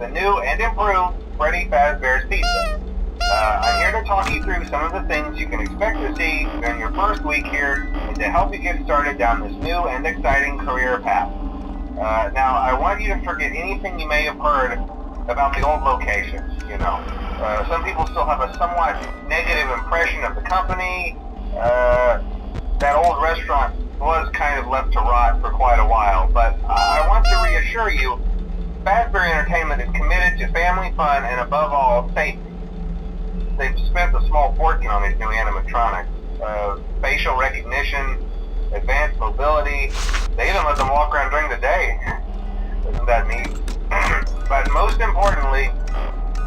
the new and improved Freddy Fazbear's Pizza. I'm here to talk you through some of the things you can expect to see during your first week here and to help you get started down this new and exciting career path. Now, I want you to forget anything you may have heard about the old locations, you know. Some people still have a somewhat negative impression of the company. That old restaurant was kind of left to rot for quite a while, but I want to reassure you, Fazbear Entertainment is committed to family fun and above all, safety. They've spent a small fortune on these new animatronics. Facial recognition, advanced mobility, they even let them walk around during the day. Isn't that neat? But most importantly,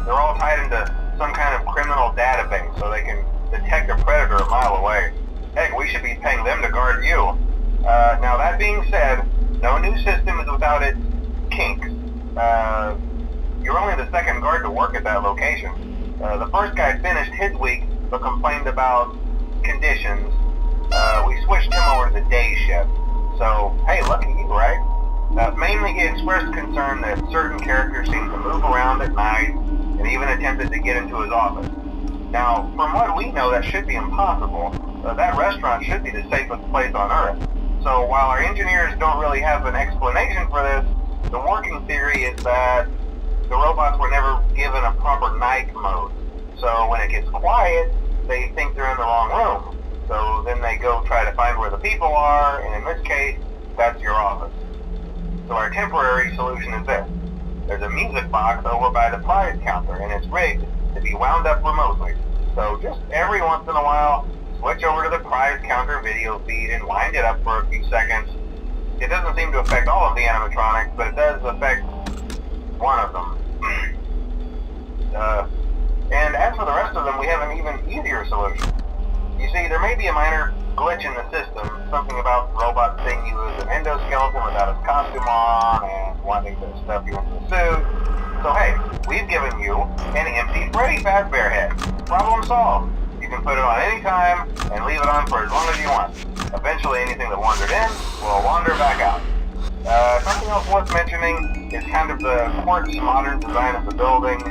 they're all tied into some kind of criminal database so they can detect a predator a mile away. Heck, we should be paying them to guard you. Now that being said, no new system is without its kinks. You're only the second guard to work at that location. The first guy finished his week but complained about conditions. We switched him over to the day shift. So, hey, lucky you, right? Mainly he expressed concern that certain characters seemed to move around at night and even attempted to get into his office. Now, from what we know, that should be impossible. That restaurant should be the safest place on Earth. So while our engineers don't really have an explanation for this, the working theory is that the robots were never given a proper night mode. So when it gets quiet, they think they're in the wrong room. So then they go try to find where the people are, and in this case, that's your office. So our temporary solution is this. There's a music box over by the prize counter, and it's rigged to be wound up remotely. So just every once in a while, switch over to the prize counter video feed and wind it up for a few seconds. It doesn't seem to affect all of the animatronics, but it does affect one of them. And as for the rest of them, we have an even easier solution. You see, there may be a minor glitch in the system, something about robots seeing you as an endoskeleton without his costume on and wanting to stuff you into the suit. So hey, we've given you an empty Freddy Fazbear head. Problem solved. You can put it on any time and leave it on for as long as you want. Eventually anything that wandered in will wander back out. Something else worth mentioning is kind of the quartz modern design of the building.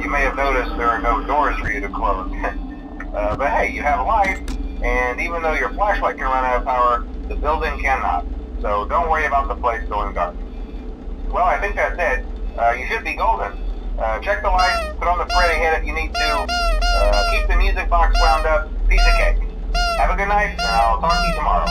You may have noticed there are no doors for you to close. But hey, you have a light, and even though your flashlight can run out of power, the building cannot. So don't worry about the place going dark. Well, I think that's it. You should be golden. Check the lights, put on the Freddy head if you need to. Keep the music box wound up. Piece of cake. Have a good night, and I'll talk to you tomorrow.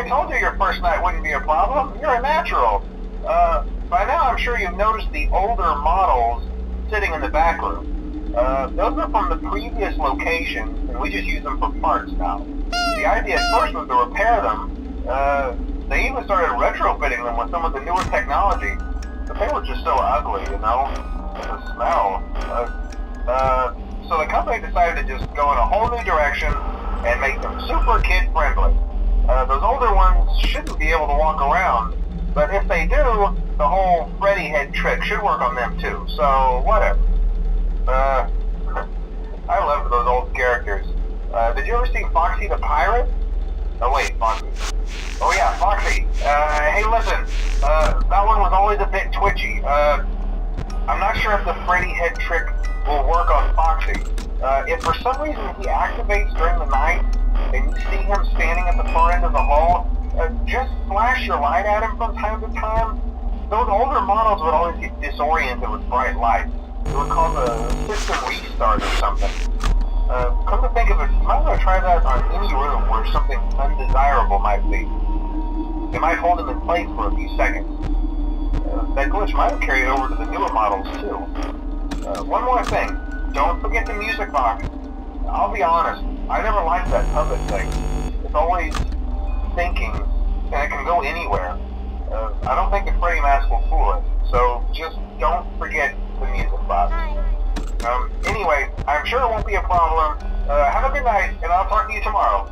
I told you your first night wouldn't be a problem. You're a natural. By now I'm sure you've noticed the older models sitting in the back room. Those are from the previous location, and we just use them for parts now. The idea at first was to repair them. They even started retrofitting them with some of the newer technology, but they were just so ugly, you know? The smell. So the company decided to just go in a whole new direction and make them super kid-friendly. Those older ones shouldn't be able to walk around, but if they do, the whole Freddy head trick should work on them too, so whatever. I loved those old characters. Did you ever see Foxy the Pirate? Oh wait, Foxy. Oh yeah, Foxy. Hey listen, that one was always a bit twitchy. I'm not sure if the Freddy head trick will work on Foxy. If for some reason he activates during the night, and you see him standing at the far end of the hall, just flash your light at him from time to time. Those older models would always get disoriented with bright lights. It would cause a system restart or something. Come to think of it, you might want to try that on any room where something undesirable might be. It might hold him in place for a few seconds. That glitch might have carried over to the newer models too. One more thing, don't forget the music box. I'll be honest, I never liked that puppet thing. It's always thinking, and it can go anywhere. I don't think the Freddy mask will fool it, so just don't forget the music box. Anyway, I'm sure it won't be a problem. Have a good night, and I'll talk to you tomorrow.